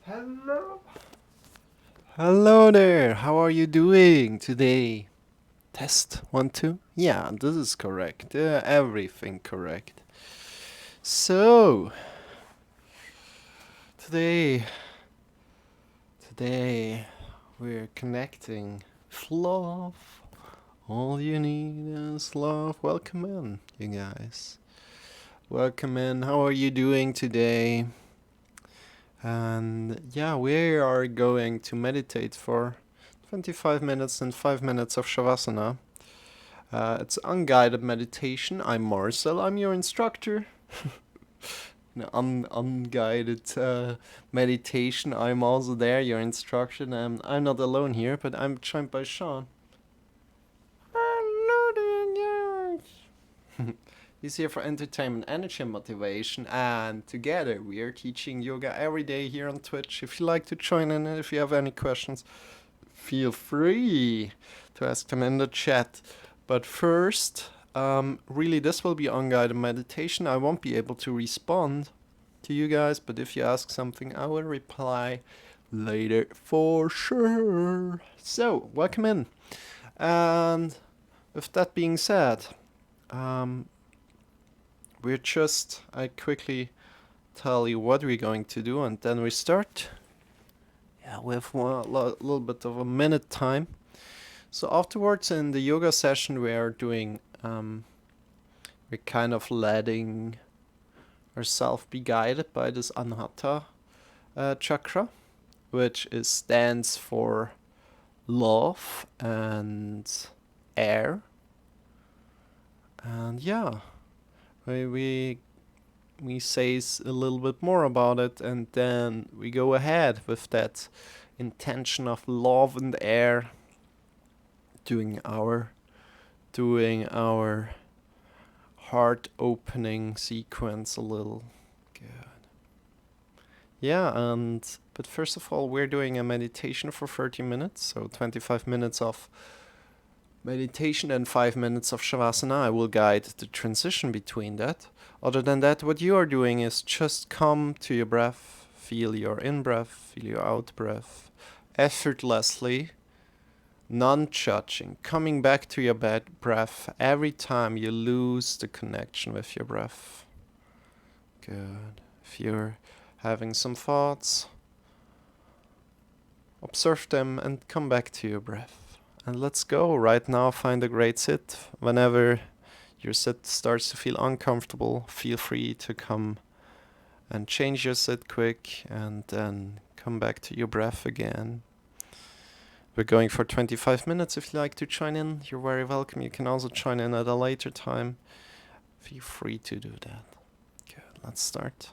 Hello. Hello there. How are you doing today? Test 1 2. Yeah, this is correct. Everything correct. So, today today we're connecting with love. All you need is love. Welcome in, you guys. Welcome in. How are you doing today? And yeah, we are going to meditate for 25 minutes and 5 minutes of Shavasana. It's unguided meditation. I'm Marcel, I'm your instructor. Unguided meditation. I'm also there, your instructor. And I'm not alone here, but I'm joined by Shawn. Hello there, guys. He's here for entertainment, energy, and motivation, and together we are teaching yoga every day here on Twitch. If you like to join in, if you have any questions, feel free to ask them in the chat. But first, really, this will be unguided meditation. I won't be able to respond to you guys, but if you ask something, I will reply later for sure. So, welcome in. And with that being said, I quickly tell you what we're going to do, and then we start. Yeah, we have a little bit of a minute time. So afterwards in the yoga session we are doing, we're kind of letting ourselves be guided by this Anahata chakra, which stands for love and air. And yeah, we say a little bit more about it, and then we go ahead with that intention of love and air, doing our heart opening sequence a little. Good. Yeah, but first of all, we're doing a meditation for 30 minutes, so 25 minutes of meditation and 5 minutes of Shavasana. I will guide the transition between that. Other than that, what you are doing is just come to your breath, feel your in-breath, feel your out-breath, effortlessly, non-judging, coming back to your breath every time you lose the connection with your breath. Good. If you're having some thoughts, observe them and come back to your breath. And let's go. Right now, find a great sit. Whenever your sit starts to feel uncomfortable, feel free to come and change your sit quick and then come back to your breath again. We're going for 25 minutes. If you like to join in, you're very welcome. You can also join in at a later time. Feel free to do that. Good, let's start.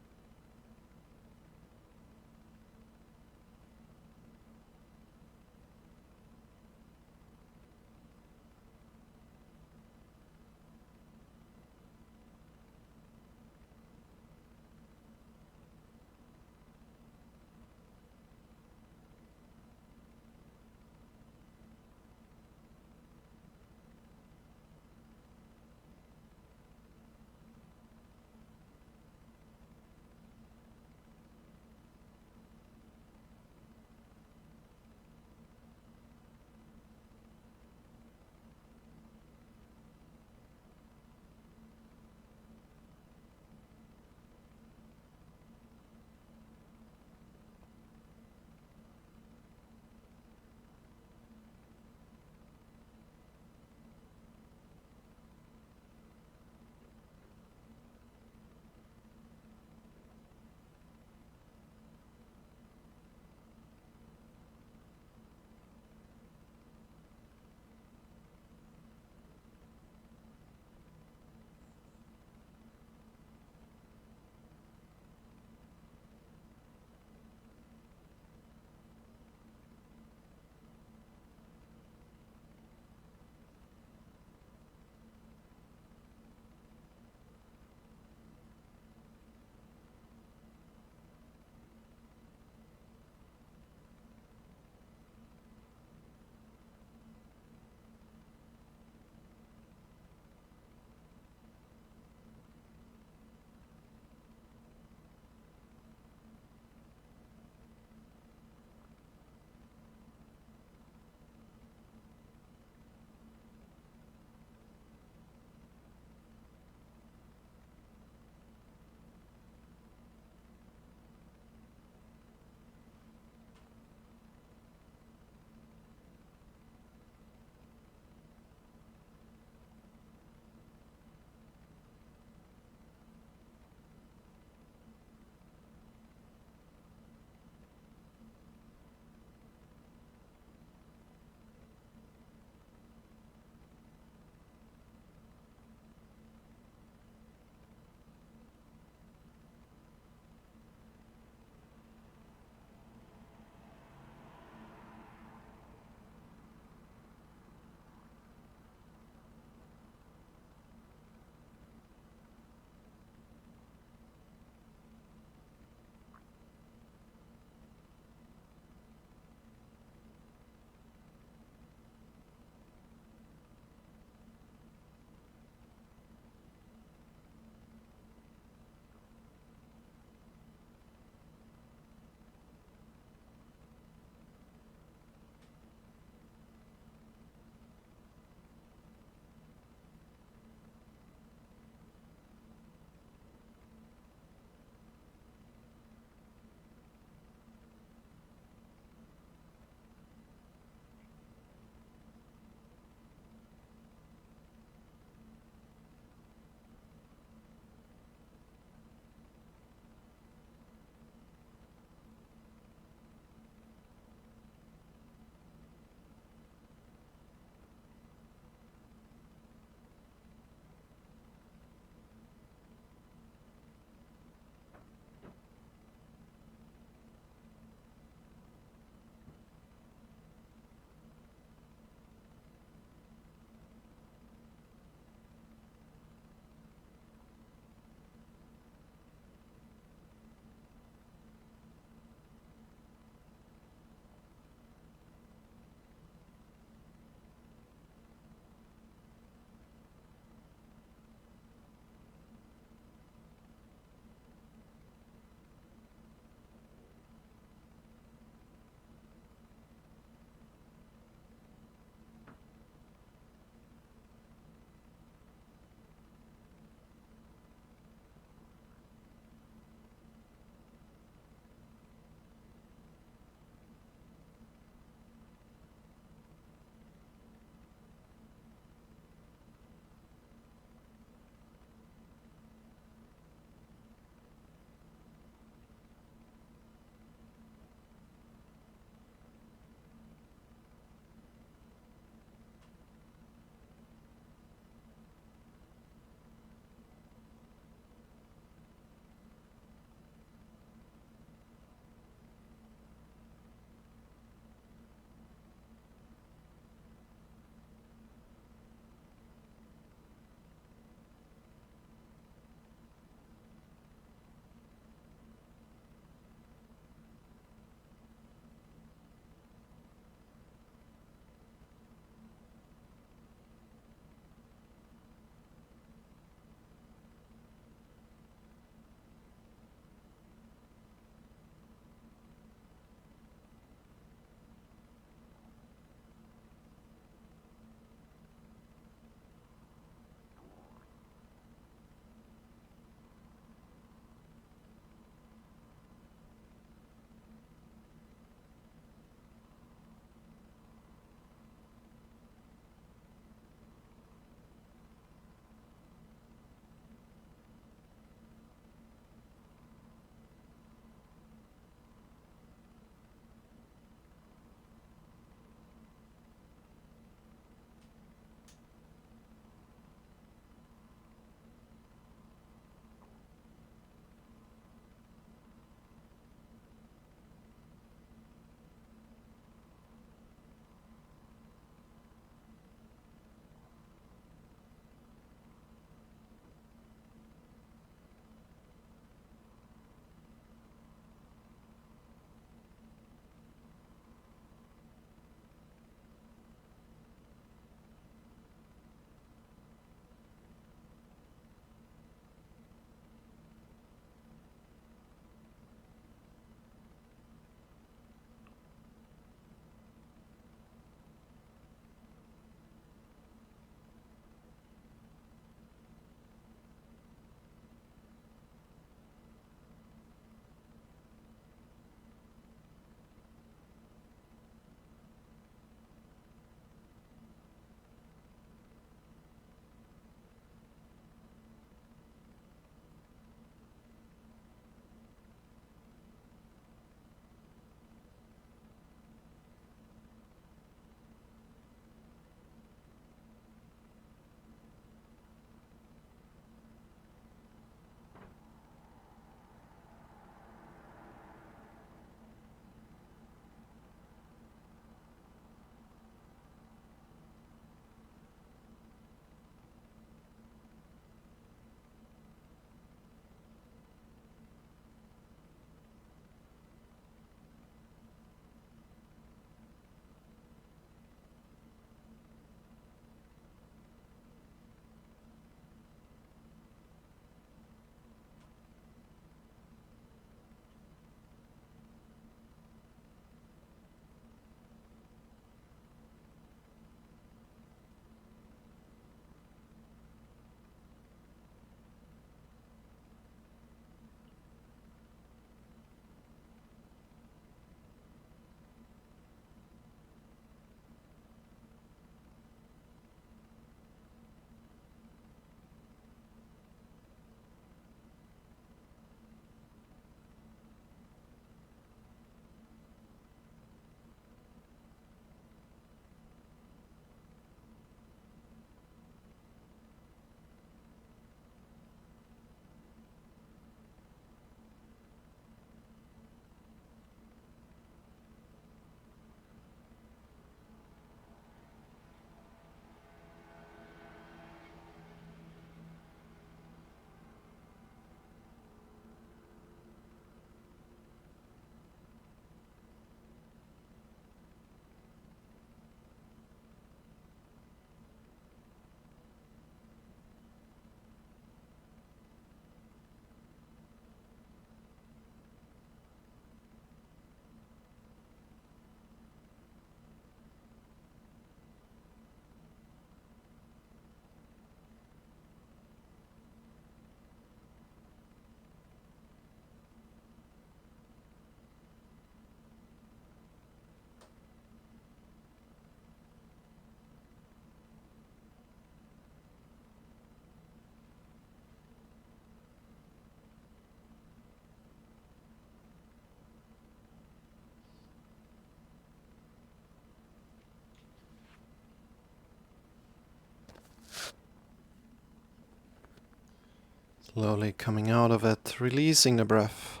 Slowly coming out of it, releasing the breath.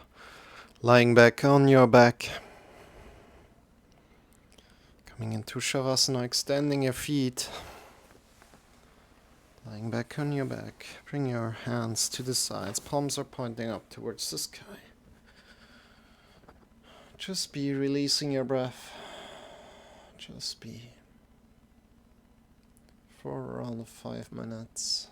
Lying back on your back. Coming into Shavasana, extending your feet. Lying back on your back. Bring your hands to the sides. Palms are pointing up towards the sky. Just be releasing your breath. Just be. For around 5 minutes.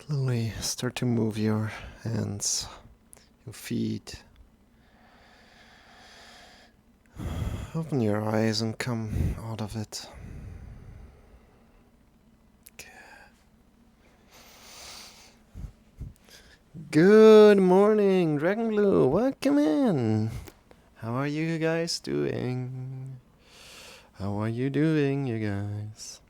Slowly start to move your hands, your feet. Open your eyes and come out of it. Good morning, Dragon Blue. Welcome in. How are you guys doing? How are you doing, you guys?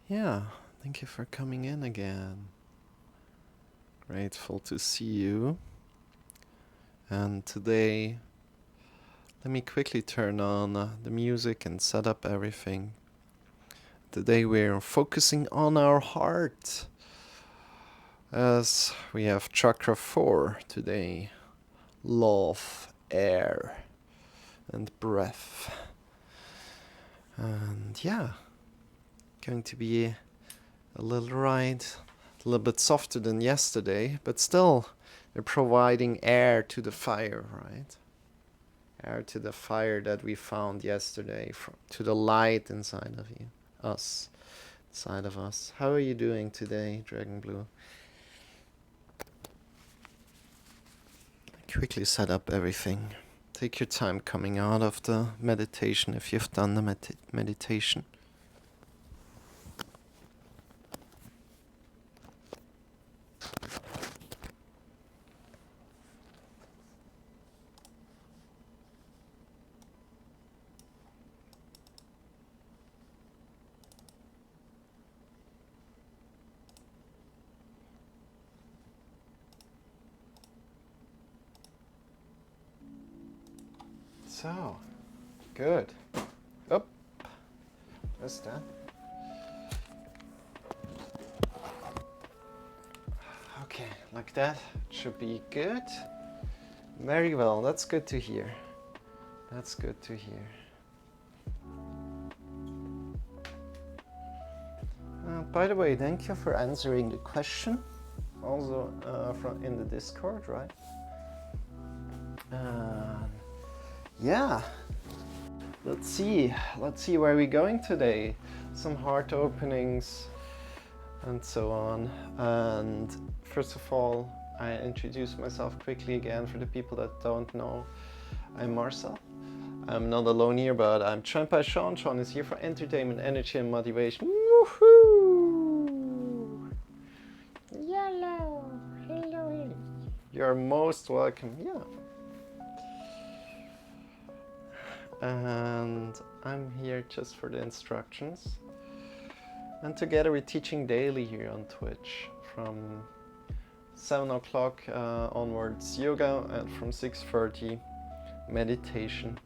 Yeah, thank you for coming in again. Grateful to see you. And today, let me quickly turn on the music and set up everything. Today we're focusing on our heart, as we have Chakra 4 today. Love, air, and breath. And yeah, going to be a little ride, a little bit softer than yesterday, but still they're providing air to the fire, right? Air to the fire that we found yesterday, to the light inside of you, us, inside of us. How are you doing today, Dragon Blue? Quickly set up everything. Take your time coming out of the meditation if you've done the meditation. So, good. Up. What's that? Okay, like that. Should be good. Very well. That's good to hear. That's good to hear. By the way, thank you for answering the question. Also from in the Discord, right? Yeah. Let's see where we're going today. Some heart openings and so on. And first of all, I introduce myself quickly again for the people that don't know. I'm Marcel. I'm not alone here, but I'm joined by Shawn. Shawn is here for entertainment, energy, and motivation. Woohoo! Hello. Hello. You're most welcome. Yeah. And I'm here just for the instructions. And together we're teaching daily here on Twitch from 7 o'clock onwards yoga, and from 6:30 meditation.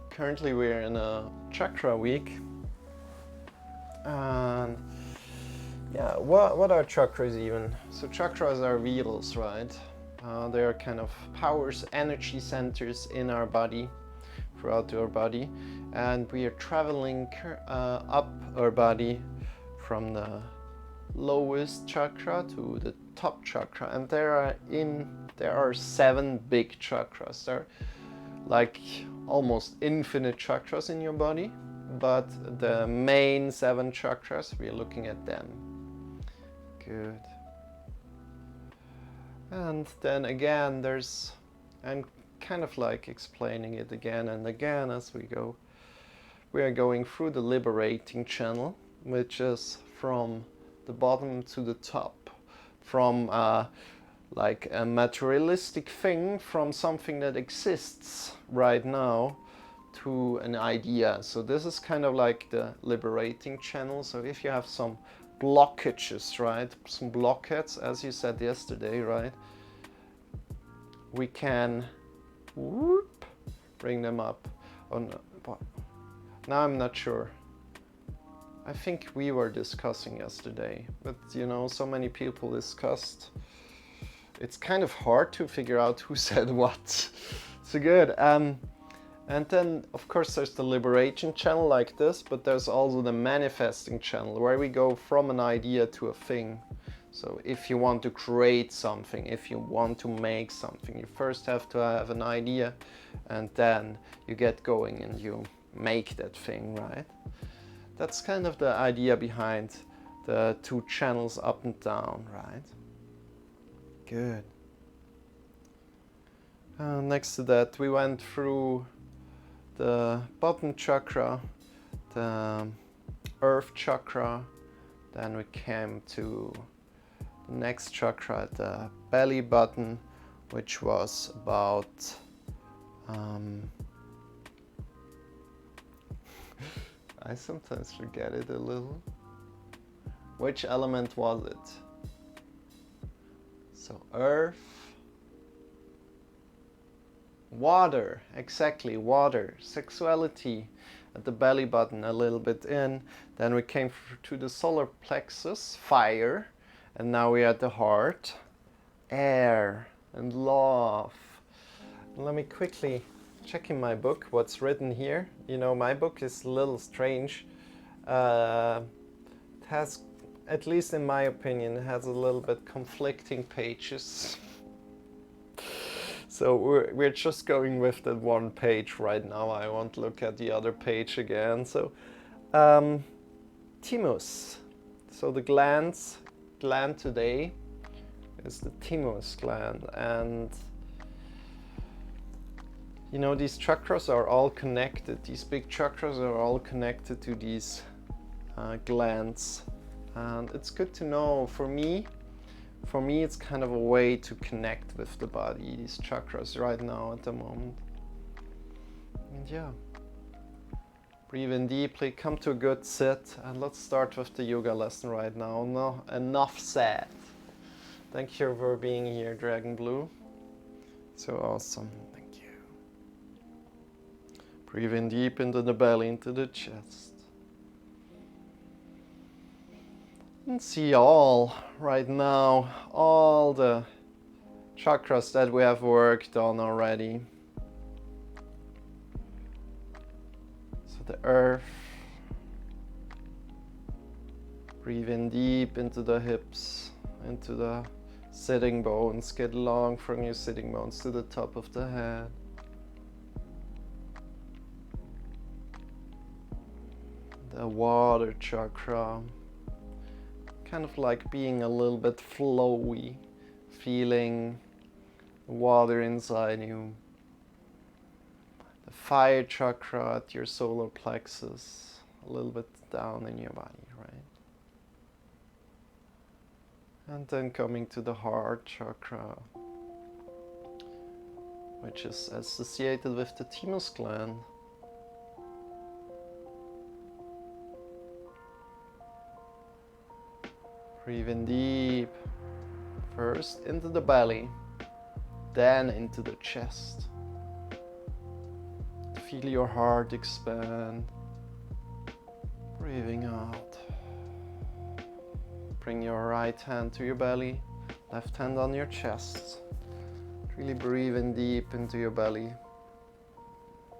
Currently we're in a Chakra week. And yeah, what are chakras even? So chakras are wheels, right? They are kind of powers, energy centers in our body, throughout our body, and we are traveling up our body from the lowest chakra to the top chakra, and there are 7 big chakras. There are like almost infinite chakras in your body, but the main 7 chakras, we're looking at them. Good. And then again, I'm kind of like explaining it again and again as we go. We are going through the liberating channel, which is from the bottom to the top, from like a materialistic thing, from something that exists right now to an idea. So this is kind of like the liberating channel. So if you have some blockages, right, some blockheads, as you said yesterday, right, we can bring them up. Oh, no. Now I'm not sure. I think we were discussing yesterday, but you know, so many people discussed. It's kind of hard to figure out who said what. So good. And then, of course, there's the liberation channel like this, but there's also the manifesting channel where we go from an idea to a thing. So if you want to create something, if you want to make something, you first have to have an idea, and then you get going and you make that thing, right? That's kind of the idea behind the two channels up and down, right? Good. Next to that, we went through the bottom chakra, the earth chakra, then we came to the next chakra, the belly button, which was about I sometimes forget it a little. Which element was it? So earth, water, exactly, water, sexuality at the belly button, a little bit in. Then we came to the solar plexus, fire, and now we're at the heart, air and love. Let me quickly check in my book what's written here. You know, my book is a little strange. It has, at least in my opinion, it has a little bit conflicting pages. So we're just going with that one page right now. I won't look at the other page again. So, thymus. So the gland today is the thymus gland, and you know, these chakras are all connected. These big chakras are all connected to these glands, and it's good to know. For me, it's kind of a way to connect with the body, these chakras right now at the moment. And yeah, breathe in deeply, come to a good sit, and let's start with the yoga lesson right now. No, enough said. Thank you for being here, Dragon Blue. So awesome, thank you. Breathe in deep into the belly, into the chest. And see all right now, all the chakras that we have worked on already. So the earth, breathe in deep into the hips, into the sitting bones, get long from your sitting bones to the top of the head. The water chakra, kind of like being a little bit flowy, feeling water inside you. The fire chakra at your solar plexus, a little bit down in your body, right? And then coming to the heart chakra, which is associated with the thymus gland. Breathe in deep, first into the belly, then into the chest. Feel your heart expand. Breathing out. Bring your right hand to your belly, left hand on your chest. Really breathe in deep into your belly,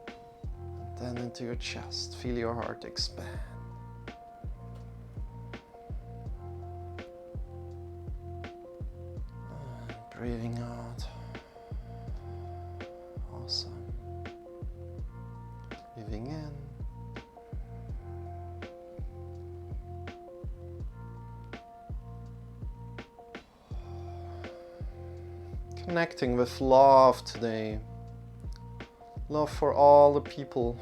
and then into your chest. Feel your heart expand. Breathing out. Awesome. Breathing in. Connecting with love today. Love for all the people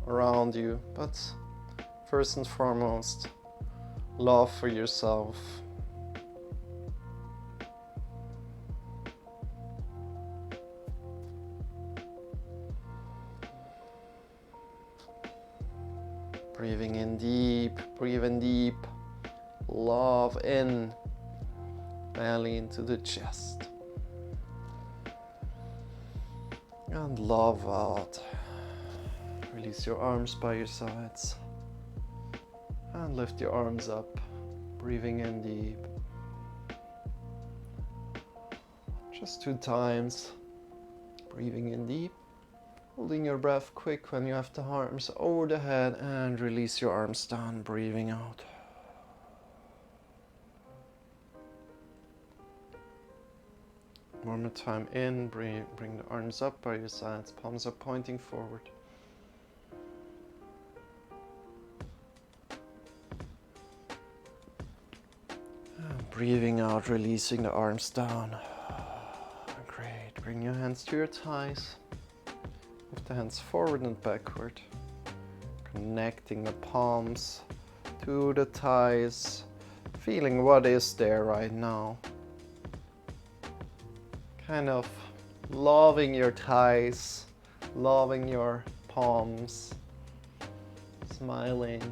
around you, but first and foremost, love for yourself. Breathing in deep, breathe in deep. Love in, belly into the chest. And love out. Release your arms by your sides. And lift your arms up, breathing in deep. Just 2 times. Breathing in deep. Holding your breath quick when you have the arms over the head, and release your arms down, breathing out. One more time in, bring the arms up by your sides, palms are pointing forward. breathing out, releasing the arms down. Great. Bring your hands to your thighs. Move the hands forward and backward. Connecting the palms to the thighs. Feeling what is there right now. Kind of loving your thighs, loving your palms. Smiling.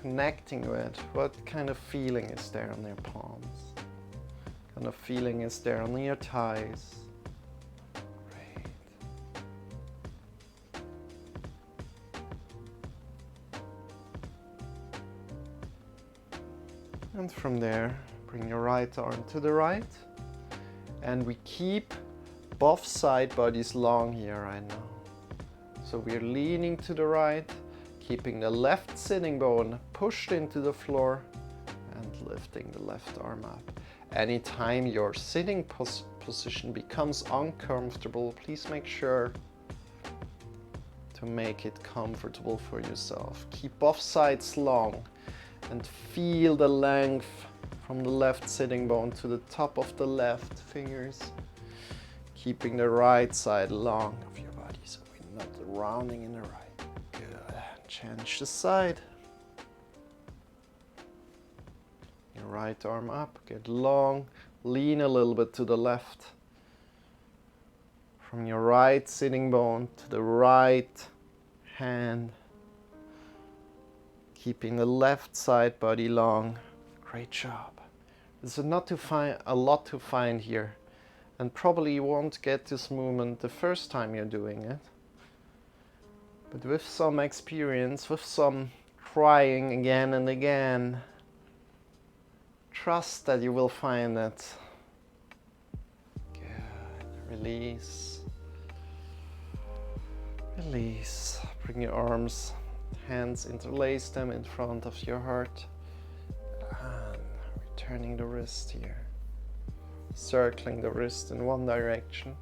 Connecting with what kind of feeling is there on your palms. What kind of feeling is there on your thighs. Great. And from there, bring your right arm to the right. And we keep both side bodies long here right now. So we're leaning to the right, keeping the left sitting bone pushed into the floor and lifting the left arm up. Anytime your sitting position becomes uncomfortable, please make sure to make it comfortable for yourself. Keep both sides long and feel the length from the left sitting bone to the top of the left fingers. Keeping the right side long of your body so we're not rounding in the right. Good. Change the side. Your right arm up, get long, lean a little bit to the left. From your right sitting bone to the right hand. Keeping the left side body long. Great job. There's a lot to find here. And probably you won't get this movement the first time you're doing it. But with some experience, with some trying again and again, trust that you will find it. Good. Release. Release. Bring your arms, hands, interlace them in front of your heart. And returning the wrist here. Circling the wrist in one direction.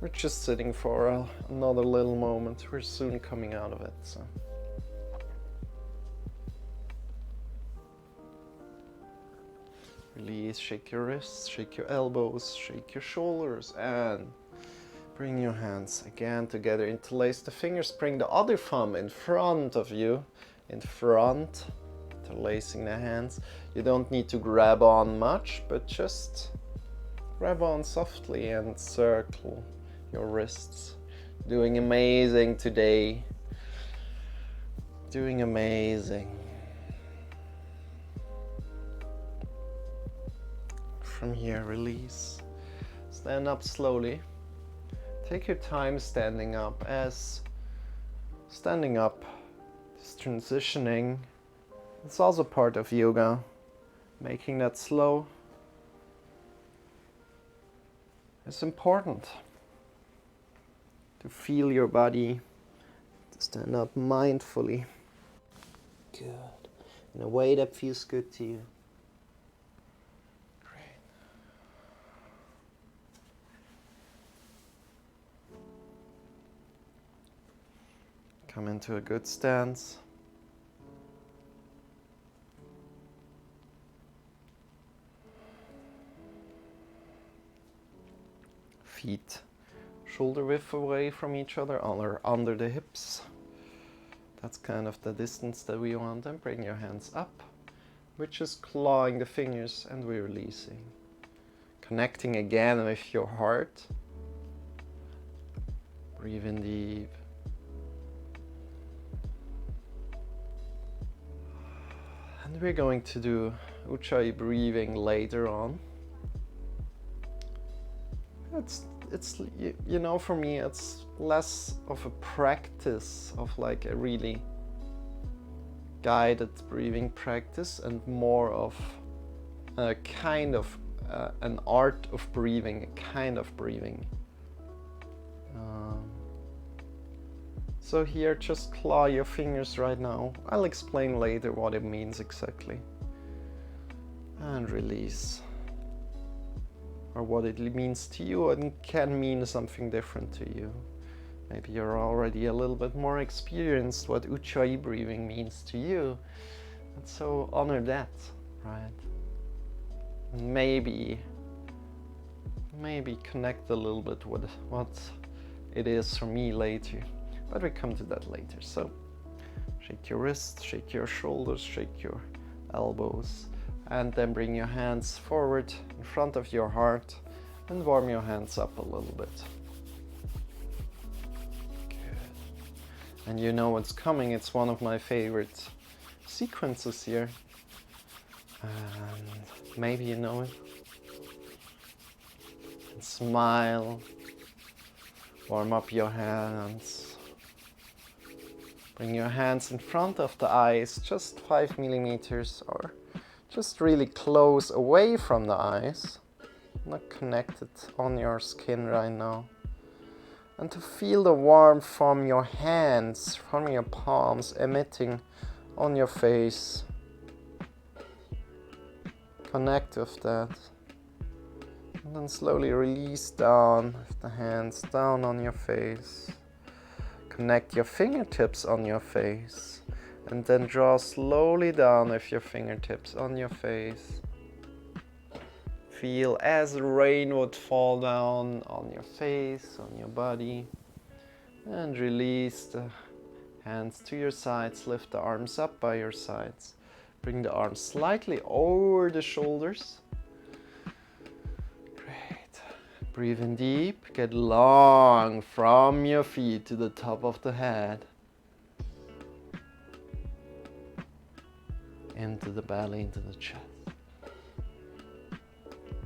We're just sitting for another little moment. We're soon coming out of it. So. Release, shake your wrists, shake your elbows, shake your shoulders, and bring your hands again together. Interlace the fingers, bring the other thumb in front of you, in front, interlacing the hands. You don't need to grab on much, but just grab on softly and circle your wrists. Doing amazing today. Doing amazing. From here, release. Stand up slowly. Take your time standing up, as standing up is transitioning. It's also part of yoga. Making that slow is important. To feel your body, to stand up mindfully. Good. In a way that feels good to you. Great. Come into a good stance. Feet shoulder width away from each other, under the hips. That's kind of the distance that we want. And bring your hands up. We're just clawing the fingers and we're releasing. Connecting again with your heart. Breathe in deep. And we're going to do Ujjayi breathing later on. It's you know, for me it's less of a practice of like a really guided breathing practice and more of a kind of an art of breathing, a kind of breathing. So here, just claw your fingers right now. I'll explain later what it means exactly. And release. Or what it means to you, and can mean something different to you. Maybe you're already a little bit more experienced what Ujjayi breathing means to you. And so honor that, right? Maybe connect a little bit with what it is for me later, but we come to that later. So shake your wrists, shake your shoulders, shake your elbows, and then bring your hands forward in front of your heart and warm your hands up a little bit. Good. And you know what's coming. It's one of my favorite sequences here, and maybe you know it. And smile, warm up your hands, bring your hands in front of the eyes, just 5 millimeters, or just really close away from the eyes, not connected on your skin right now. And to feel the warmth from your hands, from your palms emitting on your face. Connect with that. And then slowly release down with the hands down on your face. Connect your fingertips on your face. And then draw slowly down with your fingertips on your face. Feel as the rain would fall down on your face, on your body. And release the hands to your sides. Lift the arms up by your sides. Bring the arms slightly over the shoulders. Great. Breathe in deep. Get long from your feet to the top of the head. Into the belly, into the chest.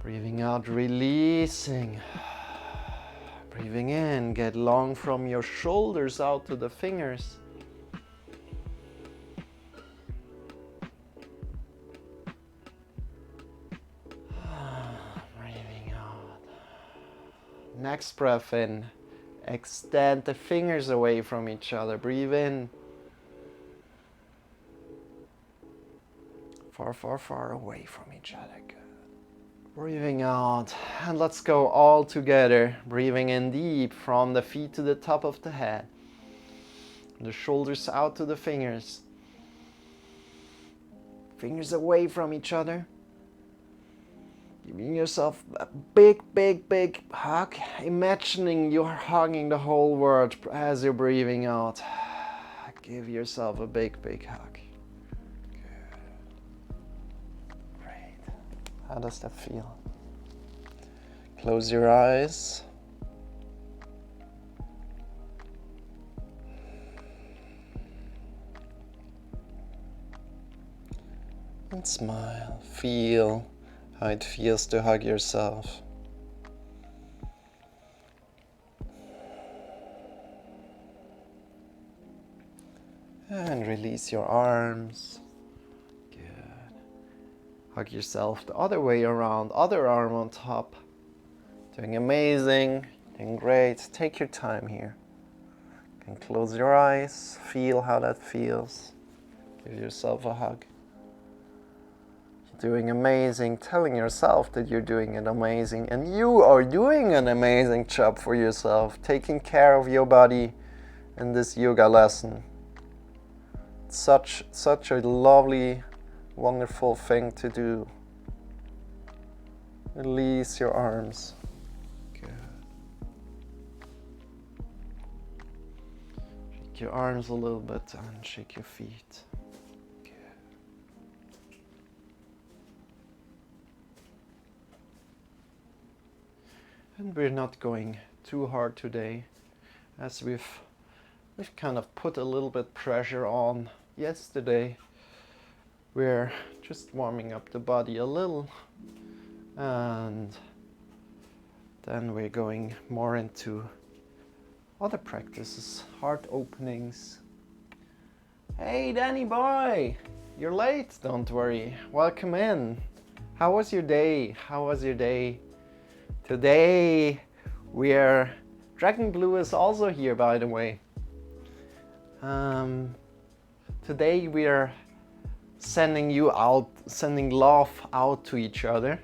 Breathing out, releasing. Breathing in, get long from your shoulders out to the fingers. Breathing out. Next breath in. Extend the fingers away from each other. Breathe in. Far, far, far away from each other. Good. Breathing out, and let's go all together. Breathing in deep from the feet to the top of the head. The shoulders out to the fingers. Fingers away from each other. Giving yourself a big, big, big hug. Imagining you're hugging the whole world as you're breathing out. Give yourself a big, big hug. How does that feel? Close your eyes. And smile. Feel how it feels to hug yourself. And release your arms. Hug yourself the other way around, other arm on top. Doing amazing, doing great. Take your time here. You can close your eyes, feel how that feels. Give yourself a hug. You're doing amazing, telling yourself that you're doing it amazing, and you are doing an amazing job for yourself, taking care of your body in this yoga lesson. Such a lovely, wonderful thing to do. Release your arms. Good. Shake your arms a little bit and shake your feet. Good. And we're not going too hard today, as we've kind of put a little bit pressure on yesterday. We're just warming up the body a little, and then we're going more into other practices, heart openings. Hey Danny boy, you're late, don't worry, welcome in. How was your day? How was your day? Today Dragon Blue is also here, by the way. Today we are sending love out to each other.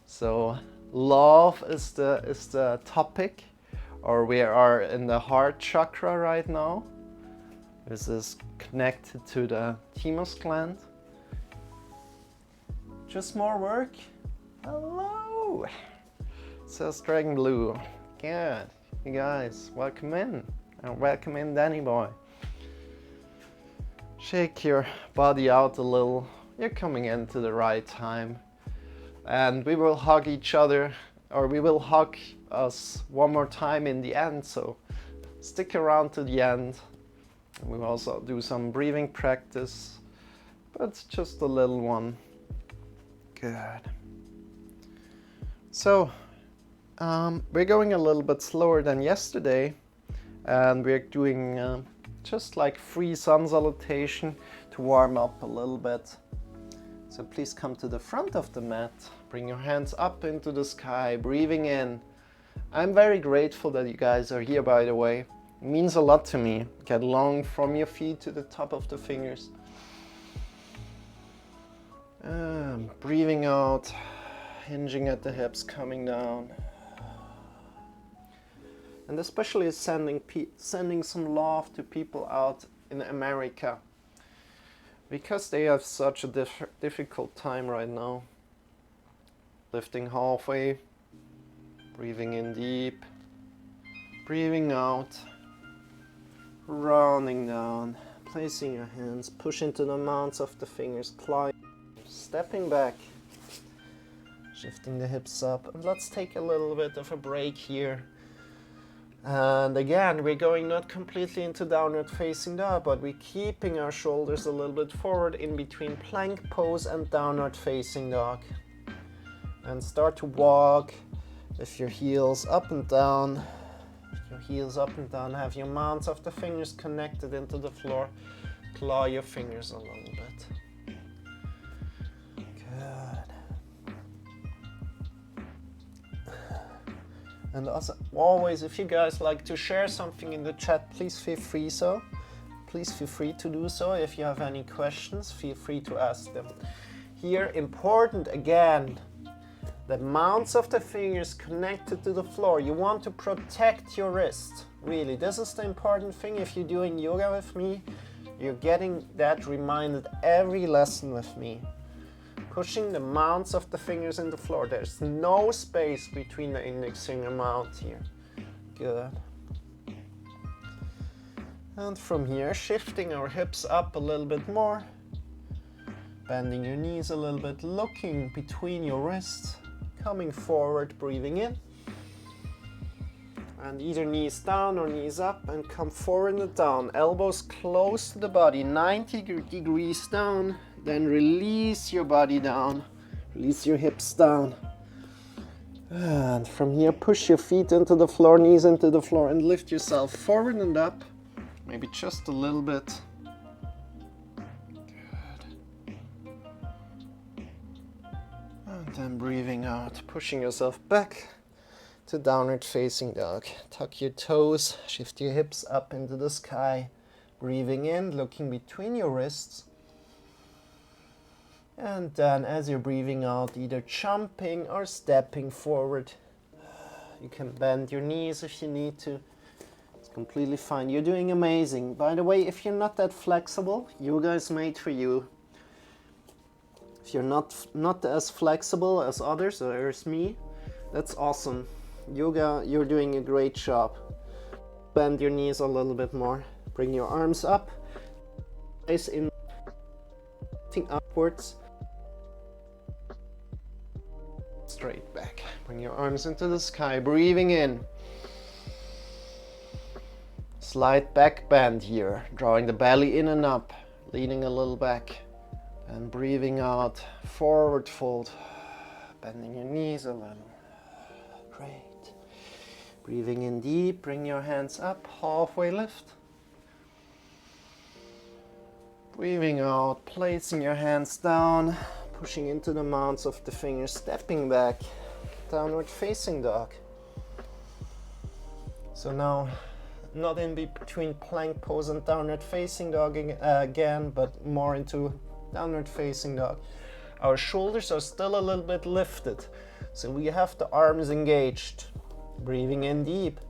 So love is the topic, or we are in the heart chakra right now. This is connected to the thymus gland, Just more work? Hello! Says Dragon Blue. Good. You guys, welcome in. And welcome in, Danny boy. Shake your body out a little. You're coming into the right time. And we will hug each other, or we will hug us one more time in the end, so stick around to the end. And we'll also do some breathing practice, but just a little one. Good. So, we're going a little bit slower than yesterday, and we're doing just like free sun salutation to warm up a little bit. So please come to the front of the mat, bring your hands up into the sky, breathing in. I'm very grateful that you guys are here, by the way. It means a lot to me. Get along from your feet to the top of the fingers. Breathing out, hinging at the hips, coming down. And especially sending some love to people out in America, because they have such a difficult time right now. Lifting halfway, breathing in deep, breathing out, rounding down, placing your hands, push into the mounts of the fingers, climb, stepping back, shifting the hips up. And let's take a little bit of a break here. And again, we're going not completely into downward facing dog, but we're keeping our shoulders a little bit forward in between plank pose and downward facing dog. And start to walk with your heels up and down. Your heels up and down. Have your mounts of the fingers connected into the floor. Claw your fingers a little bit. And also, always, if you guys like to share something in the chat, please feel free to do so. If you have any questions, feel free to ask them. Here, important again, the mounts of the fingers connected to the floor. You want to protect your wrist. Really, this is the important thing. If you're doing yoga with me, you're getting that reminded every lesson with me. Pushing the mounts of the fingers in the floor. There's no space between the index finger mount here. Good. And from here, shifting our hips up a little bit more. Bending your knees a little bit, looking between your wrists. Coming forward, breathing in. And either knees down or knees up, and come forward and down. Elbows close to the body, 90 degrees down. Then release your body down. Release your hips down. And from here, push your feet into the floor, knees into the floor, and lift yourself forward and up. Maybe just a little bit. Good. And then breathing out, pushing yourself back to downward facing dog. Tuck your toes, shift your hips up into the sky. Breathing in, looking between your wrists. And then as you're breathing out, either jumping or stepping forward. You can bend your knees if you need to. It's completely fine. You're doing amazing. By the way, if you're not that flexible, yoga is made for you. If you're not as flexible as others or as me, that's awesome. Yoga, you're doing a great job. Bend your knees a little bit more. Bring your arms up. Face in upwards. Straight back. Bring your arms into the sky, breathing in. Slight back bend here, drawing the belly in and up, leaning a little back, and breathing out, forward fold, bending your knees a little. Great. Breathing in deep, bring your hands up, halfway lift. Breathing out, placing your hands down, pushing into the mounts of the fingers, stepping back, downward facing dog. So now, not in between plank pose and downward facing dog again, but more into downward facing dog. Our shoulders are still a little bit lifted, so we have the arms engaged. Breathing in deep,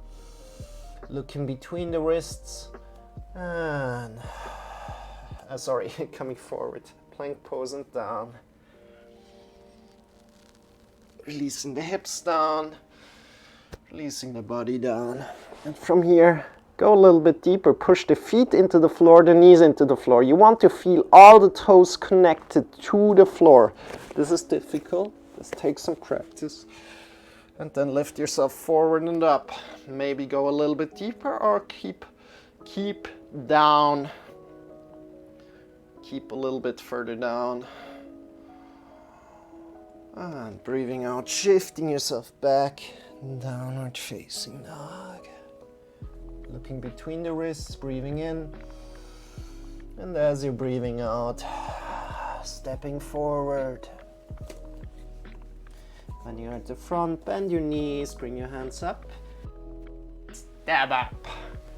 looking between the wrists, and coming forward, plank pose and down. Releasing the hips down, releasing the body down. And from here, go a little bit deeper. Push the feet into the floor, the knees into the floor. You want to feel all the toes connected to the floor. This is difficult. This takes some practice. And then lift yourself forward and up. Maybe go a little bit deeper or keep down. Keep a little bit further down. And breathing out, shifting yourself back, downward facing dog. Looking between the wrists, breathing in. And as you're breathing out, stepping forward. When you're at the front, bend your knees, bring your hands up. Step up.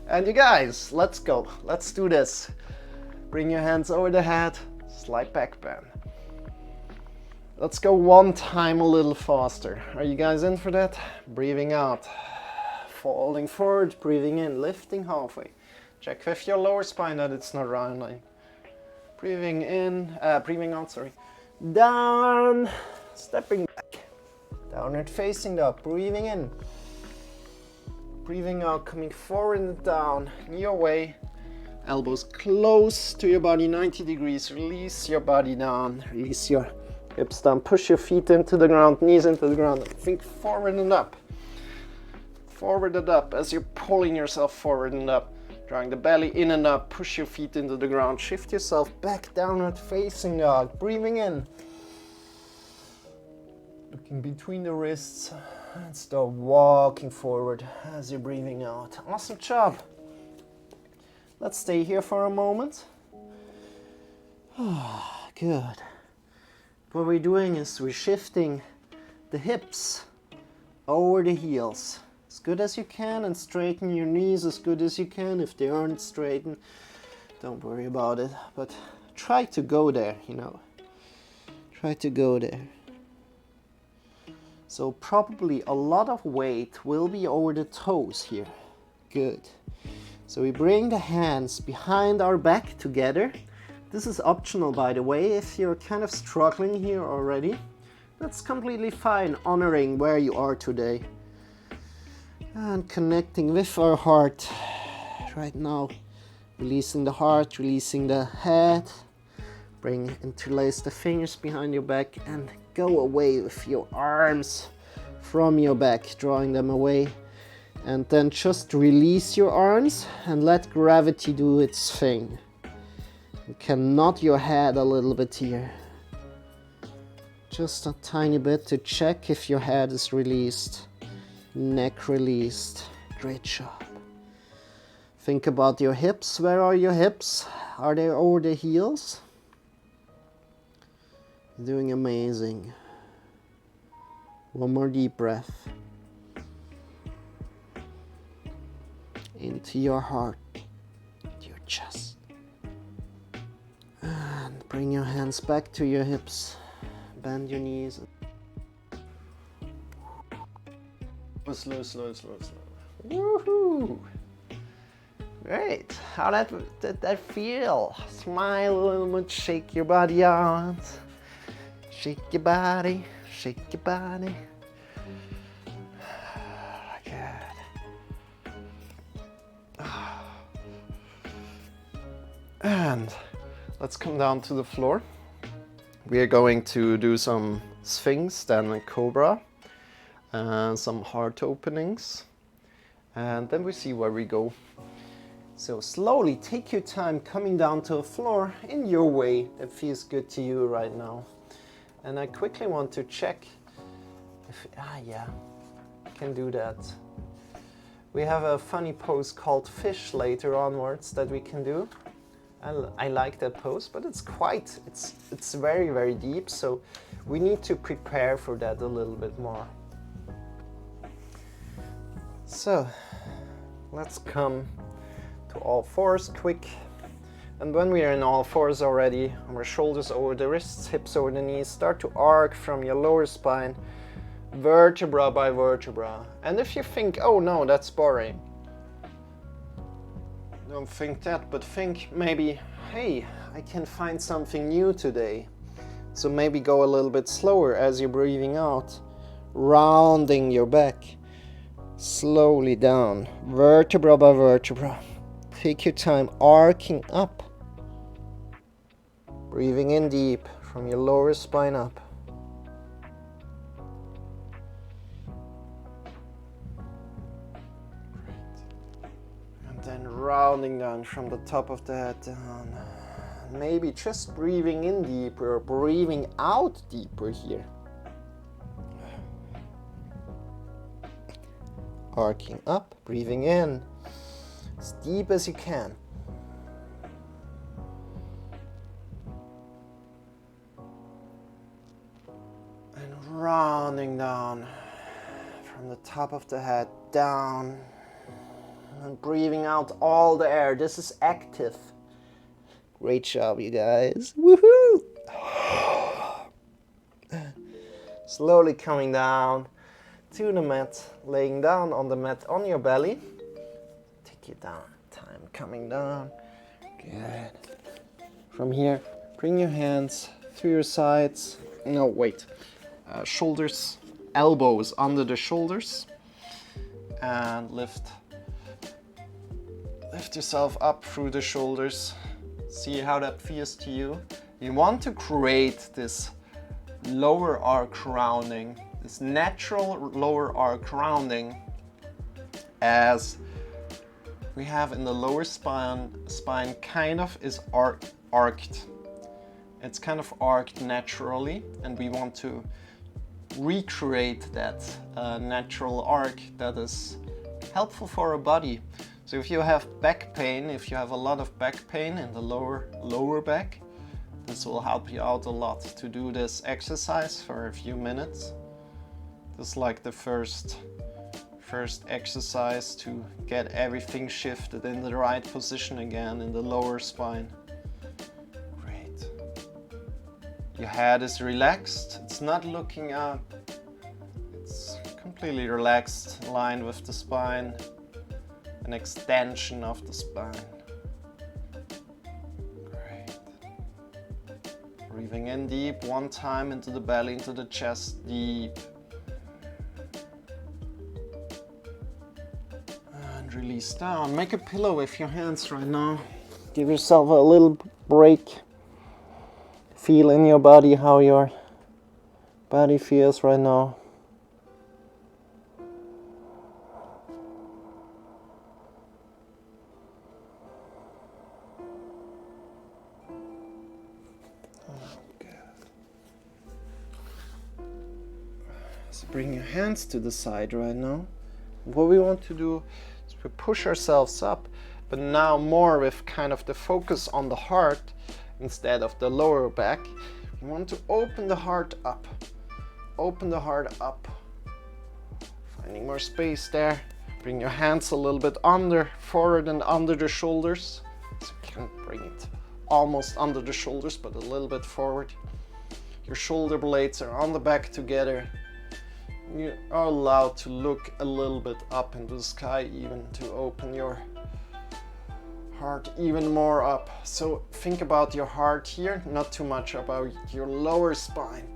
And you guys, let's go. Let's do this. Bring your hands over the head, slight back bend. Let's go one time a little faster. Are you guys in for that? Breathing out, falling forward, breathing in, lifting halfway. Check with your lower spine that it's not rounding. Breathing in, breathing out, sorry. Down, stepping back. Downward facing dog, breathing in. Breathing out, coming forward and down, your way. Elbows close to your body, 90 degrees. Release your body down, release your hips down, push your feet into the ground, knees into the ground. Think forward and up. Forward and up as you're pulling yourself forward and up. Drawing the belly in and up, push your feet into the ground. Shift yourself back, downward facing dog. Breathing in. Looking between the wrists and start walking forward as you're breathing out. Awesome job. Let's stay here for a moment. Good. What we're doing is we're shifting the hips over the heels as good as you can, and straighten your knees as good as you can. If they aren't straightened, don't worry about it, but try to go there, you know. Try to go there. So probably a lot of weight will be over the toes here. Good. So we bring the hands behind our back together. This is optional, by the way, if you're kind of struggling here already. That's completely fine, honoring where you are today. And connecting with our heart right now. Releasing the heart, releasing the head. Interlace the fingers behind your back and go away with your arms from your back, drawing them away. And then just release your arms and let gravity do its thing. You can nod your head a little bit here. Just a tiny bit to check if your head is released. Neck released. Great job. Think about your hips. Where are your hips? Are they over the heels? You're doing amazing. One more deep breath. Into your heart, to your chest. And bring your hands back to your hips. Bend your knees. Slow, slow, slow, slow. Woohoo! Great. How did that feel? Smile a little bit, shake your body out. Shake your body, shake your body. And let's come down to the floor. We are going to do some Sphinx, standing Cobra, and some heart openings, and then we see where we go. So slowly take your time coming down to the floor in your way that feels good to you right now. And I quickly want to check if, yeah, I can do that. We have a funny pose called fish later onwards that we can do. I like that pose, but it's very, very deep, so we need to prepare for that a little bit more. So let's come to all fours quick. And when we are in all fours already, our shoulders over the wrists, hips over the knees, start to arc from your lower spine, vertebra by vertebra. And if you think, oh no, that's boring, don't think that, but think maybe, hey, I can find something new today. So maybe go a little bit slower as you're breathing out. rounding your back slowly down, vertebra by vertebra. Take your time, arcing up. Breathing in deep from your lower spine up. And then rounding down from the top of the head down. Maybe just breathing in deeper or breathing out deeper here. Arcing up, breathing in as deep as you can. And rounding down from the top of the head down. And breathing out all the air. This is active. Great job, you guys. Woohoo! Slowly coming down to the mat, laying down on the mat on your belly. Take your time coming down. Good. From here, bring your hands to your sides. No, wait. Shoulders, elbows under the shoulders. And lift yourself up through the shoulders. See how that feels to you. You want to create this lower arc rounding, this natural lower arc rounding as we have in the lower spine kind of is arced. It's kind of arced naturally, and we want to recreate that natural arc that is helpful for our body. So if you have back pain, if you have a lot of back pain in the lower back, this will help you out a lot to do this exercise for a few minutes. This is like the first exercise to get everything shifted in the right position again in the lower spine. Great. Your head is relaxed. It's not looking up. It's completely relaxed, aligned with the spine. An extension of the spine. Great. Breathing in deep one time into the belly, into the chest, deep. And release down. Make a pillow with your hands right now. Give yourself a little break. Feel in your body how your body feels right now. Bring your hands to the side right now. What we want to do is we push ourselves up, but now more with kind of the focus on the heart instead of the lower back. We want to open the heart up. Open the heart up. Finding more space there. Bring your hands a little bit forward and under the shoulders. So you can bring it almost under the shoulders, but a little bit forward. Your shoulder blades are on the back together. You are allowed to look a little bit up into the sky, even to open your heart even more up. So think about your heart here, not too much about your lower spine.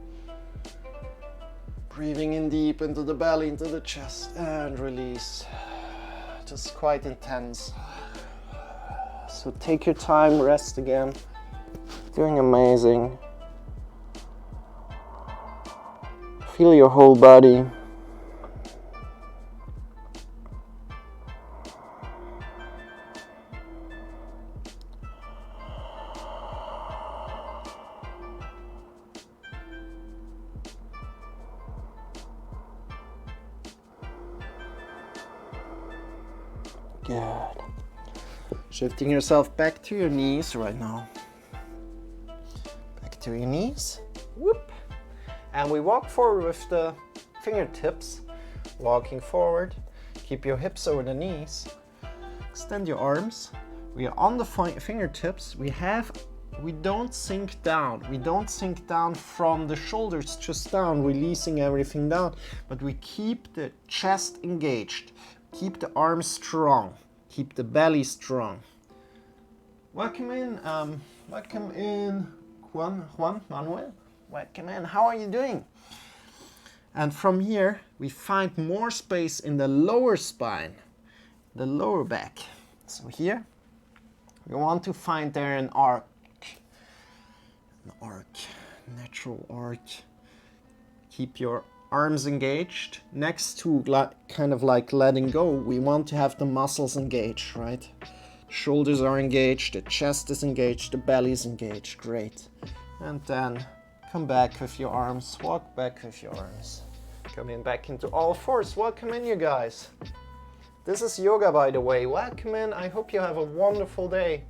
Breathing in deep into the belly, into the chest, and release. Just quite intense. So take your time, rest again. Doing amazing. Feel your whole body. Good. Shifting yourself back to your knees right now. Back to your knees. Whoop. And we walk forward with the fingertips, walking forward. Keep your hips over the knees. Extend your arms. We are on the fingertips. We don't sink down. We don't sink down from the shoulders just down, releasing everything down. But we keep the chest engaged. Keep the arms strong. Keep the belly strong. Welcome in Juan Manuel. Welcome in. How are you doing? And from here, we find more space in the lower spine, the lower back. So here, we want to find there an arc, natural arc. Keep your arms engaged. Next to kind of like letting go, we want to have the muscles engaged, right? Shoulders are engaged, the chest is engaged, the belly is engaged. Great. And then come back with your arms, walk back with your arms. Coming back into all fours. Welcome in, you guys. This is yoga, by the way. Welcome in. I hope you have a wonderful day.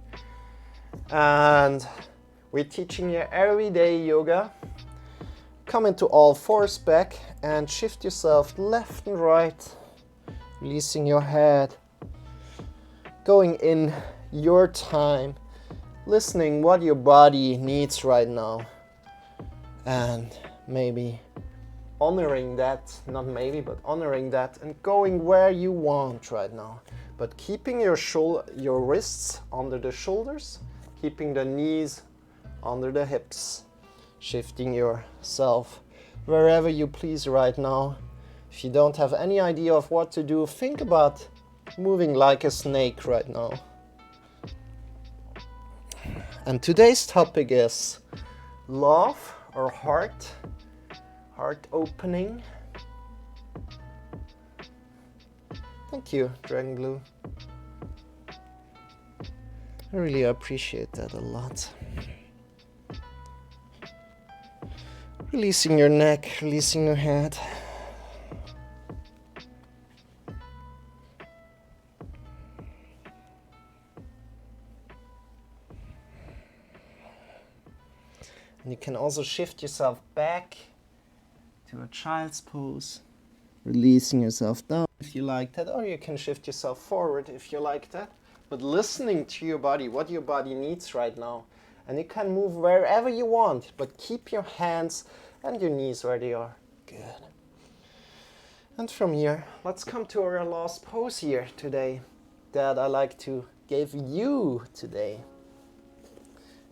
And we're teaching you everyday yoga. Come into all fours back and shift yourself left and right, releasing your head, going in your time, listening what your body needs right now, and maybe honoring that, not maybe, but honoring that, and going where you want right now. But keeping your wrists under the shoulders, keeping the knees under the hips. Shifting yourself wherever you please right now. If you don't have any idea of what to do, think about moving like a snake right now. And today's topic is love or heart opening. Thank you, Dragon Blue. I really appreciate that a lot. Releasing your neck, releasing your head. And you can also shift yourself back to a child's pose, releasing yourself down if you like that, or you can shift yourself forward if you like that, but listening to your body, what your body needs right now. And you can move wherever you want, but keep your hands and your knees where they are. Good. And from here, let's come to our last pose here today that I like to give you today.